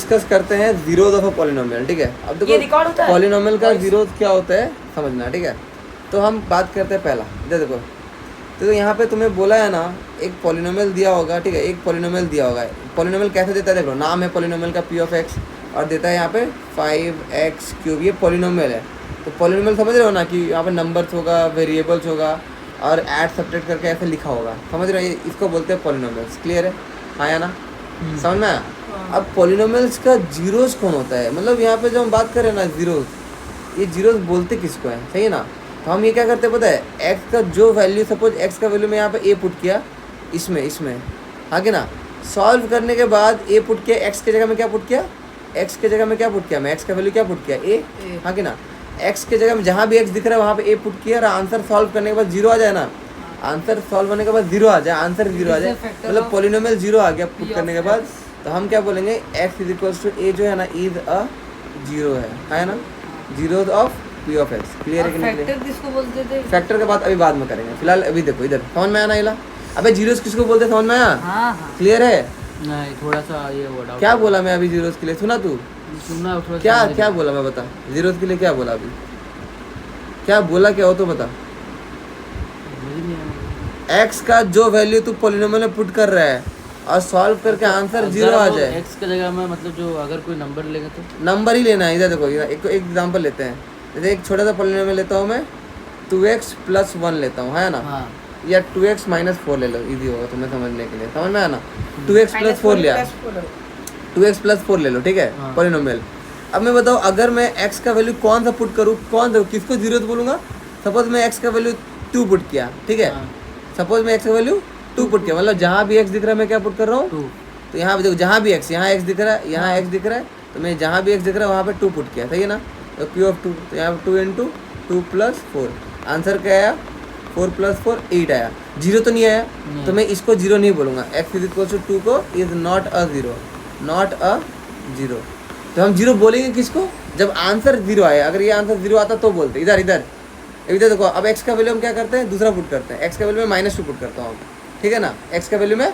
Discuss करते हैं zeros of a polynomial, ठीक है। अब ये रिकॉर्ड होता देखो है? पॉलिनोमियल का जीरोज क्या होता है समझना, ठीक है। तो हम बात करते हैं पहला, इधर देखो। तो यहाँ पे तुम्हें बोला है ना, एक पॉलिनोमियल दिया होगा, ठीक है, एक पॉलिनोमियल दिया होगा। पॉलिनोमियल कैसे देता है देखो, नाम है पॉलिनोमियल का पी ऑफ एक्स, और देता है यहाँ पे 5x3, ये पॉलिनोमियल है। तो पॉलिनोमियल समझ रहे हो ना, कि यहाँ पे नंबर्स होगा, वेरिएबल्स होगा, और ऐड सब्ट्रैक्ट करके ऐसे लिखा होगा, समझ रहे हो, इसको बोलते हैं पॉलिनोमियल्स। क्लियर है, हाँ या ना, समझ में आया। अब पॉलिनोमियल्स का जीरोस कौन होता है, मतलब यहाँ पे जो हम बात कर रहे हैं ना जीरोस, ये जीरोस बोलते किसको है, सही है ना। तो हम ये क्या करते हैं पता है, एक्स का जो वैल्यू, सपोज एक्स का वैल्यू मैं यहाँ पे ए पुट किया, इसमें हाँ कि ना, सॉल्व करने के बाद ए पुट किया, एक्स की जगह में क्या पुट किया, एक्स की जगह में क्या पुट किया, मैं एक्स का वैल्यू क्या पुट किया, ए, हाँ कि ना। एक्स की जगह में जहाँ भी एक्स दिख रहा है वहाँ पे ए पुट किया, और आंसर सॉल्व करने के बाद जीरो आ जाए ना, आंसर सॉल्व होने के बाद जीरो आ जाए, आंसर जीरो आ जाए, मतलब पॉलिनोमियल जीरो आ गया पुट करने के बाद, तो हम क्या बोलेंगे, एक्स इज इक्वल्स टू ए जो है ना, इज अ जीरो है ना, zero of P of x. Clear है कि नहीं? फैक्टर किसको बोलते थे? फैक्टर के बात अभी बाद में करेंगे, फिलहाल अभी देखो इधर समझ में आया ना, इला अबे जीरोस किसको बोलते हैं समझ में आया? हाँ। क्लियर है? नहीं, थोड़ा सा ये वो डाउट। क्या बोला मैं अभी जीरोस के लिए, सुना तू? सुनना थोड़ा क्या बोला मैं, बता जीरोस के लिए क्या बोला अभी, क्या बोला, क्या हो तो बता। एक्स का जो वैल्यू तू पॉलिनोमियल में पुट कर रहा है और सॉल्व करके आंसर जीरो आ जाए, एक्स की जगह में मतलब जो अगर कोई नंबर लेगा तो नंबर ही लेना है। इधर देखो, एक एग्जांपल लेते हैं, जैसे एक छोटा सा पॉलिनोमियल लेता हूँ मैं, 2x + 1 लेता हूँ, है ना, हाँ, या 2x - 4 ले लो, इजी होगा तुम्हें समझने के लिए, समझ में आया ना। 2x + 4 लिया, 2x + 4 ले लो, ठीक है, हाँ। पॉलिनोमियल। अब मैं बताओ, अगर मैं x का वैल्यू कौन सा पुट करूँ, किसको जीरो बोलूँगा। सपोज मैं x का वैल्यू 2 पुट किया, ठीक है, हाँ। सपोज मैं x का वैल्यू 2 पुट किया, मतलब जहाँ भी x दिख रहा है मैं क्या पुट कर रहा हूँ, 2। तो यहाँ पे देखो, जहाँ भी x, यहाँ x दिख रहा है, यहाँ x दिख रहा है, तो मैं जहाँ भी x दिख रहा है वहाँ पे 2 पुट किया, सही है ना। तो P ऑफ 2, तो यहाँ पे 2 × 2 + 4, आंसर क्या आया, 4 + 4 8 आया, जीरो तो नहीं आया, तो मैं इसको जीरो नहीं बोलूँगा। x इज इक्वल टू 2 को इज नॉट अ जीरो, तो हम जीरो बोलेंगे किसको, जब आंसर जीरो आए। अगर ये आंसर जीरो आता तो बोलते। इधर देखो, अब x का वैल्यू हम क्या करते हैं, दूसरा पुट करते हैं, x का वैल्यू मैं -2 पुट करता हूँ, ठीक है ना, x का वैल्यू मैं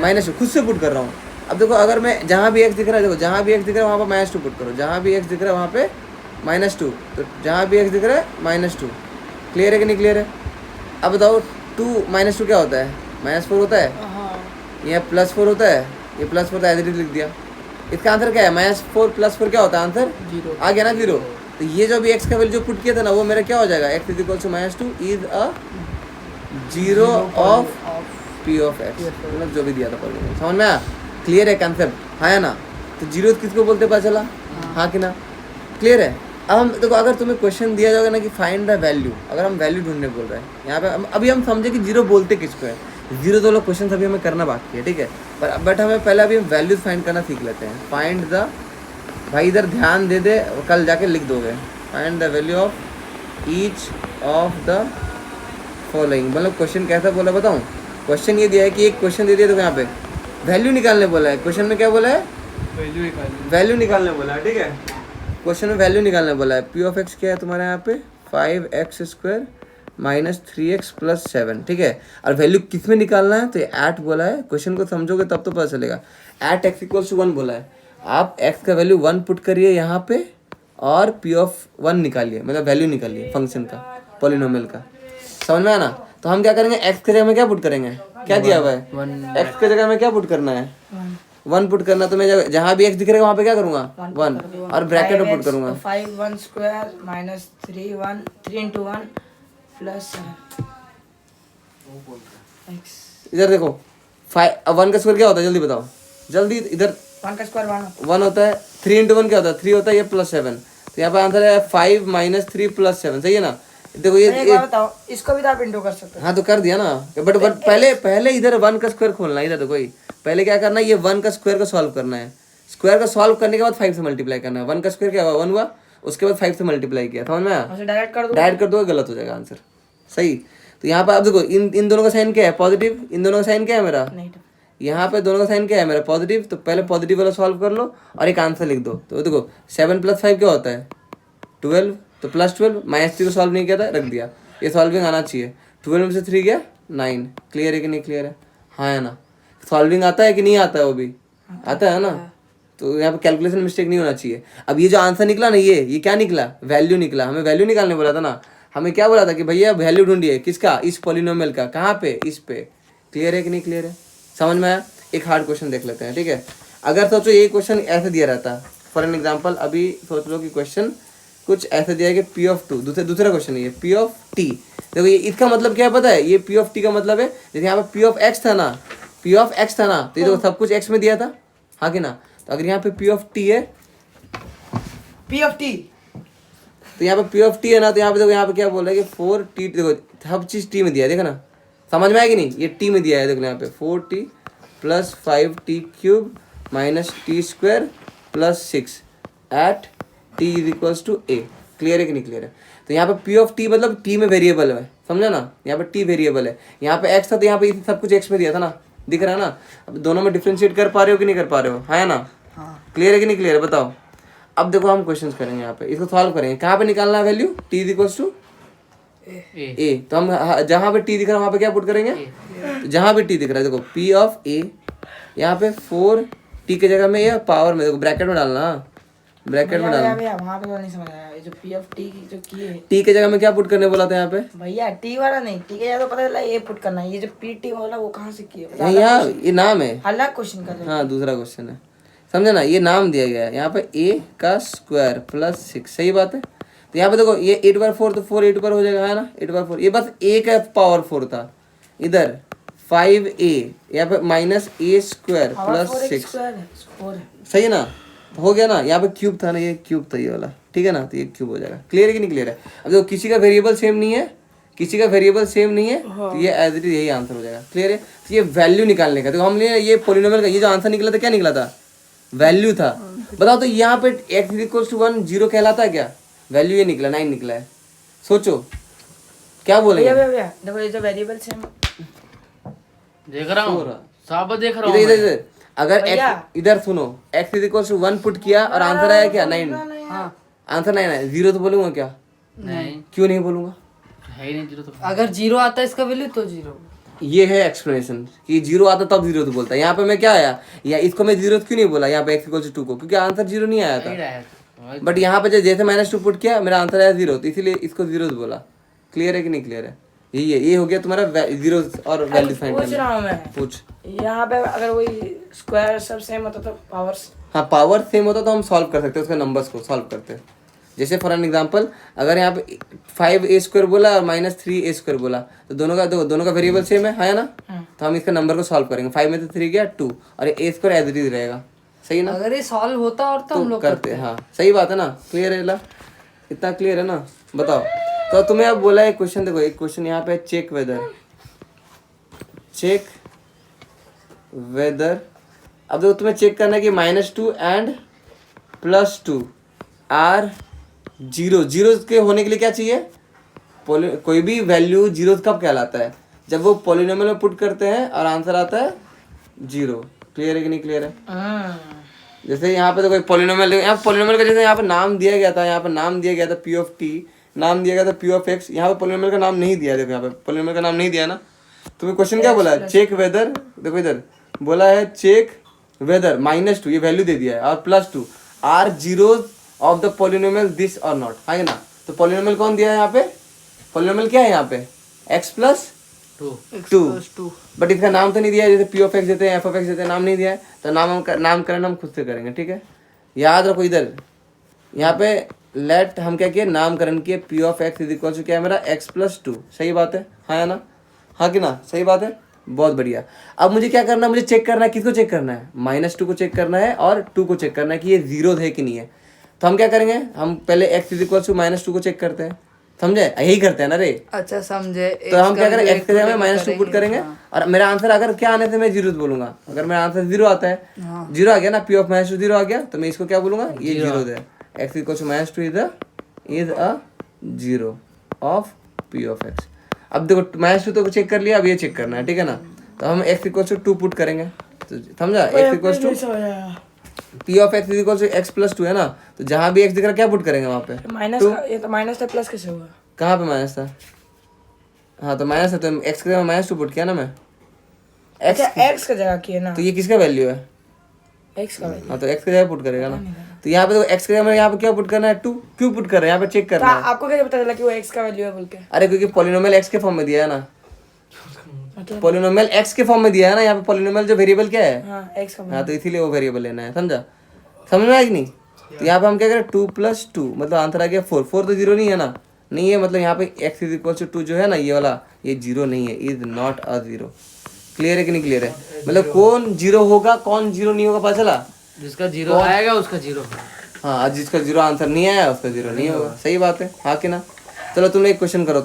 -2 खुद से पुट कर रहा हूँ। अब देखो, अगर मैं जहाँ भी x दिख रहा है, देखो जहाँ भी x दिख रहा है वहाँ पर -2 पुट करो, जहाँ भी x दिख रहा है वहाँ पे -2, तो जहाँ भी x दिख रहा है -2। क्लियर है कि नहीं क्लियर है? अब बताओ 2 - 2 क्या होता है, -4 होता है, ये +4 होता है, ये +4 था, एज लिख दिया। इसका आंसर क्या है, -4 + 4 क्या होता है, आंसर जीरो आ गया ना, जीरो। तो ये जो भी x का वैल्यू जो पुट किया था ना, वो मेरा क्या हो जाएगा, x is equal to -2 is a zero of P of x, मतलब जो भी दिया था पॉलिनोमियल, समझ में आया? क्लियर है कंसेप्ट, हाँ या ना। तो जीरो किसको बोलते पता चला, हाँ कि ना, क्लियर है। अब हम देखो, अगर तुम्हें क्वेश्चन दिया जाएगा ना कि फाइंड द वैल्यू, अगर हम वैल्यू ढूंढने बोल रहे हैं यहाँ पे, अभी हम समझे कि जीरो बोलते किसको है, जीरो तो लोग क्वेश्चन अभी हमें करना बाकी है, ठीक है, बट हमें पहले अभी हम वैल्यूज फाइंड करना सीख लेते हैं। फाइंड द, भाई इधर ध्यान दे दे, कल जाके लिख दोगे, find the value of each of the following. मतलब क्वेश्चन कैसा बोला बताऊँ, क्वेश्चन ये दिया है कि एक क्वेश्चन दे दिया, तो यहाँ पे वैल्यू निकालने बोला है, क्वेश्चन में क्या बोला है, वैल्यू निकालने बोला है, ठीक है, क्वेश्चन में वैल्यू निकालने बोला है। पी ऑफ एक्स क्या है तुम्हारे यहाँ पे, 5x² - 3x + 7, ठीक है, और वैल्यू किस में निकालना है, तो ये एट बोला है, क्वेश्चन को समझोगे तब तो पता चलेगा। एट x = 1 बोला है, आप x का वैल्यू 1 पुट करिए यहाँ पे, और पी ऑफ 1 निकालिए, मतलब वैल्यू निकालिए फंक्शन का, पॉलिनोमियल का, समझ में आना। तो हम क्या करेंगे, x की जगह में क्या पुट करेंगे, क्या दिया हुआ है, x की जगह में क्या पुट करना है, 1 पुट करना, तो मैं जहाँ भी x दिख रहा है वहाँ पे क्या करूँगा, 1, और ब्रैकेट में पुट करूँगा 5 1 स्क्वायर - 3 1 3 × 1 + 7x। इधर देखो, 1 का स्क्वायर क्या होता है, जल्दी बताओ, जल्दी, इधर 1 का स्क्वायर 1 होता है, 3 × 1 क्या होता है, 3 होता है, ये +7, तो यहाँ पे आंसर है 5 - 3 + 7, सही है ना। देखो ये बताओ, इसको भी तो आप इंटू कर सकते हो। हाँ तो कर दिया ना, बट पहले इधर 1 का स्क्वायर खोलना है, इधर देखो, पहले क्या करना है, ये 1 का स्क्वायर को सॉल्व करना है, स्क्वायर का सॉल्व करने के बाद 5 से मल्टीप्लाई करना है। 1 का स्क्वायर क्या हुआ, 1 हुआ, उसके बाद 5 से मल्टीप्लाई किया, समझ में आया, डायरेक्ट कर दोगे गलत हो जाएगा आंसर, सही। तो यहाँ पे आप देखो, इन दोनों का साइन क्या है, पॉजिटिव, इन दोनों का साइन क्या है मेरा, यहाँ पे दोनों का साइन क्या है मेरा, पॉजिटिव, तो पहले पॉजिटिव वाला सॉल्व कर लो और एक आंसर लिख दो। तो देखो 7 + 5 क्या होता है, 12, तो +12, -3 को सॉल्व नहीं किया था, रख दिया, ये सॉल्विंग आना चाहिए, 12 में से 3 गया 9। क्लियर है कि नहीं क्लियर है, हाँ है ना। सॉल्विंग आता है कि नहीं आता है, वो भी आता है ना, तो यहाँ पे कैलकुलेशन मिस्टेक नहीं होना चाहिए। अब ये जो आंसर निकला ना, ये क्या निकला, वैल्यू निकला। हमें वैल्यू निकालने बोला था ना, हमें क्या बोला था कि भैया वैल्यू ढूंढिए किसका, इस पॉलिनोमियल का। कहाँ पे, इस पे। क्लियर है कि नहीं क्लियर है, समझ में आया। एक हार्ड क्वेश्चन देख लेते हैं, ठीक है। अगर सोचो ये क्वेश्चन ऐसे दिया रहता, फॉर एन एग्जाम्पल अभी सोच लो कि क्वेश्चन कुछ ऐसे दिया है कि पी ऑफ टू, दूसरा क्वेश्चन है ये पी ऑफ टी। देखो ये इसका मतलब क्या है पता है, ये पी ऑफ टी का मतलब है जैसे यहाँ पे पी ऑफ एक्स था ना, पी ऑफ एक्स था ना, तो ये देखो सब कुछ एक्स में दिया था, हाँ कि ना। तो अगर यहाँ पे पी ऑफ टी है, पी ऑफ टी, तो यहाँ पे पी ऑफ टी है ना, तो यहाँ पे देखो यहाँ पे क्या बोल रहा है कि 4t, देखो सब चीज टी में दिया है, देखो ना, समझ में आया कि नहीं, ये टी में दिया है। देखो यहाँ पे 4t plus 5t cube minus T square plus 6 at t is equals to a। Clear है कि नहीं क्लियर है। तो यहाँ पे पी ऑफ टी मतलब टी में वेरिएबल है, समझा ना, यहाँ पे टी वेरिएबल है। यहाँ पे एक्स था तो यहाँ पे सब कुछ एक्स में दिया था ना, दिख रहा है ना। अब दोनों में डिफ्रेंशिएट कर पा रहे हो कि नहीं कर पा रहे हो, है ना। क्लियर है कि नहीं क्लियर है, बताओ। अब देखो हम क्वेश्चंस करेंगे यहाँ पे, इसको सॉल्व करेंगे। कहाँ पे निकालना है value, T is equals to A. तो हम जहाँ पे टी दिख रहा है वहाँ पे क्या पुट करेंगे, तो जहाँ पे टी दिख रहा है देखो पी ऑफ ए, यहाँ पे 4t की जगह में ये पावर में देखो ब्रैकेट में डालना, ब्रैकेट में डालना। भैया वहाँ पे तो नहीं समझ आया, ये जो पी ऑफ टी की जो की है टी के जगह में क्या पुट करने बोला था यहाँ पे, भैया टी वाला नहीं, टी के तो पता चला ये पुट करना है, ये जो पी टी वाला वो कहाँ से किया, यहाँ ये नाम है, अलग क्वेश्चन कर रहे हाँ दूसरा क्वेश्चन है, समझे ना। ये नाम दिया गया है यहाँ पे a का स्क्वायर प्लस 6, सही बात है। तो यहाँ पे देखो ये 8/4 तो 4 8 हो जाएगा, है ना, 8/4। ये बस a का पावर 4 था, इधर 5a, यहाँ पे माइनस a स्क्वायर प्लस 6, सही है ना, हो गया ना। यहाँ पे क्यूब था ना, ये क्यूब था ये वाला, ठीक है ना, तो ये क्यूब हो जाएगा। क्लियर है कि नहीं क्लियर है। अब देखो किसी का वेरिएबल सेम नहीं है, किसी का वेरिएबल सेम नहीं है, तो ये एज इट इज यही आंसर हो जाएगा। क्लियर है। तो ये वैल्यू निकालने का, तो हमने ये पॉलिनोमियल का ये जो आंसर निकला था क्या निकला था, वैल्यू था। बताओ तो यहाँ पे x इक्वल टू 1 0 कहलाता है क्या, वैल्यू ये निकला 9 निकला है। सोचो क्या बोलेंगे। भैया देखो ये जो वेरिएबल सेम देख रहा हूँ, साफ देख रहा इधर हूँ इधर इधर अगर x इधर सुनो, x is equal to 1 put किया और आंसर आया क्या 9, आंसर 9 है, 0 तो बोलूंगा क्या, नहीं क्यों नहीं बोलूंगा, है ही नहीं जीरो तो। अगर 0 आता है इसका वैल्यू तो 0। ये है एक्सप्लेनेशन कि 0 आता तब 0 तो बोलता है। यहाँ पे मैं क्या आया, या इसको मैं 0 क्यों नहीं बोला यहाँ पे x इक्वल टू 2 को, क्योंकि आंसर 0 नहीं आया था। बट यहाँ पे जैसे -2 पुट किया मेरा आंसर आया 0, तो इसीलिए इसको 0 बोला। क्लियर है कि नहीं क्लियर है। यही है, ये हो गया तुम्हारा 0 और वैल्यू फाइंड पूछ रहा करना। हूँ मैं, पूछ। यहाँ पे अगर वही स्क्वायर सब सेम होता तो पावर्स, हाँ पावर सेम होता तो हम सॉल्व कर सकते हैं, उसके नंबर्स को सॉल्व करते हैं। जैसे फॉर एन एग्जांपल अगर यहाँ पे 5a स्क्वायर बोला और -3a स्क्वायर बोला, तो दोनों का वेरिएबल सेम है ना, तो हम इसका नंबर को सॉल्व करेंगे। 5 में से 3 गया 2 और a square as it is रहेगा, सही ना। अगर ये सॉल्व होता और तो हम लोग करते हैं, हाँ सही बात है ना। क्लियर है ला, इतना क्लियर है ना, बताओ। तो तुम्हें अब बोला एक क्वेश्चन, देखो एक क्वेश्चन यहाँ पे चेक वेदर। अब देखो तुम्हें चेक करना है कि -2 एंड +2 आर 0 के होने के लिए क्या चाहिए, कोई भी वैल्यू 0 कब कहलाता है, जब वो पॉलिनोमियल में पुट करते हैं और आंसर आता है 0। क्लियर है कि नहीं क्लियर है। जैसे यहाँ पे तो कोई पॉलिनोमियल, यहाँ पॉलिनोमियल का जैसे यहाँ पे नाम दिया गया था, यहाँ पे नाम दिया गया था पी ऑफ टी, नाम दिया गया था पी ऑफ एक्स, यहाँ पे पॉलिनोमियल का नाम नहीं दिया। देखो यहाँ पे पॉलिनोमियल का नाम नहीं दिया ना, तुम्हें क्वेश्चन क्या बोला है, चेक वेदर। देखो इधर बोला है चेक वेदर -2 ये वैल्यू दे दिया है और +2 are zeros of the polynomial this और नॉट, है ना। तो पॉलिनोमियल कौन दिया है यहाँ पे, पॉलिनोमियल क्या है यहाँ पे x + 2, बट इसका नाम तो नहीं दिया है, जैसे पी ऑफ एक्स देते हैं एफ ऑफ एक्स देते हैं, नाम नहीं दिया है। तो नामकरण हम खुद से करेंगे, ठीक है। याद रखो इधर यहाँ पे लेट हम क्या किए, नामकरण किए। P of x is equal to क्या है मेरा x + 2, सही बात है, हाँ ना, हाँ कि ना, सही बात है, बहुत बढ़िया। अब मुझे क्या करना है, मुझे चेक करना है, किसको चेक करना है, -2 को चेक करना है और 2 को चेक करना है कि ये 0 है कि नहीं है। तो हम क्या करेंगे, हम पहले x इज इक्वल टू -2 को चेक करते हैं, समझे, यही करते हैं ना रे। अच्छा समझे। तो हम क्या करें, x के जगह में -2 पुट करेंगे और मेरा आंसर अगर क्या आने से मैं 0 बोलूंगा। अगर मेरा आंसर 0 आता है, 0 आ गया ना, पी ऑफ -2 0 आ गया, तो मैं इसको क्या बोलूंगा, ये 0 है। x equal to -2 is a 0 of P of x. अब देखो -2 तो चेक कर लिया, अब ये चेक करना है, ठीक है ना। तो हम x इक्वल टू 2 पुट करेंगे, तो समझा, x equal to P of x is equal to x + 2 है ना। तो जहाँ भी x दिख रहा है क्या पुट करेंगे वहाँ पे, माइनस, ये तो माइनस था, प्लस कैसे हुआ, कहाँ पे माइनस था, हाँ तो माइनस है, तो x के जगह -2 पुट किया ना मैं, अच्छा x का जगह किया ना। तो ये किसका वैल्यू है, एक्स का वैल्यू हाँ तो एक्स की जगह पुट करेगा ना, तो यहाँ पे तो एक्स की जगह यहाँ पे क्या पुट करना है, 2 क्यों पुट कर रहे हैं, यहाँ पे चेक करना है। आपको कैसे पता चला कि वो एक्स का वैल्यू है बोल के? अरे क्योंकि पॉलिनोमियल एक्स के फॉर्म में दिया है ना, मतलब पॉलिनोमियल एक्स के फॉर्म में दिया है ना, यहाँ पे पॉलिनोमियल जो वेरिएबल क्या है, हाँ एक्स का हाँ तो इसीलिए वो वेरिएबल लेना है, समझा, समझ में आया कि नहीं। तो यहाँ पे हम क्या करें 2 + 2 मतलब आंसर आ गया 4, 4 तो जीरो नहीं है ना, नहीं है, मतलब यहाँ पे x = 2 जो है ना ये वाला, ये जीरो नहीं है, is not a zero. Clear है कि नहीं क्लियर है, मतलब कौन जीरो होगा कौन जीरो नहीं होगा पता चला। जिसका जीरो आएगा उसका जीरो। हाँ, जिसका जीरो आंसर नहीं आया उसका जीरो नहीं होगा, सही बात है, हाँ कि ना। चलो तुम एक क्वेश्चन करो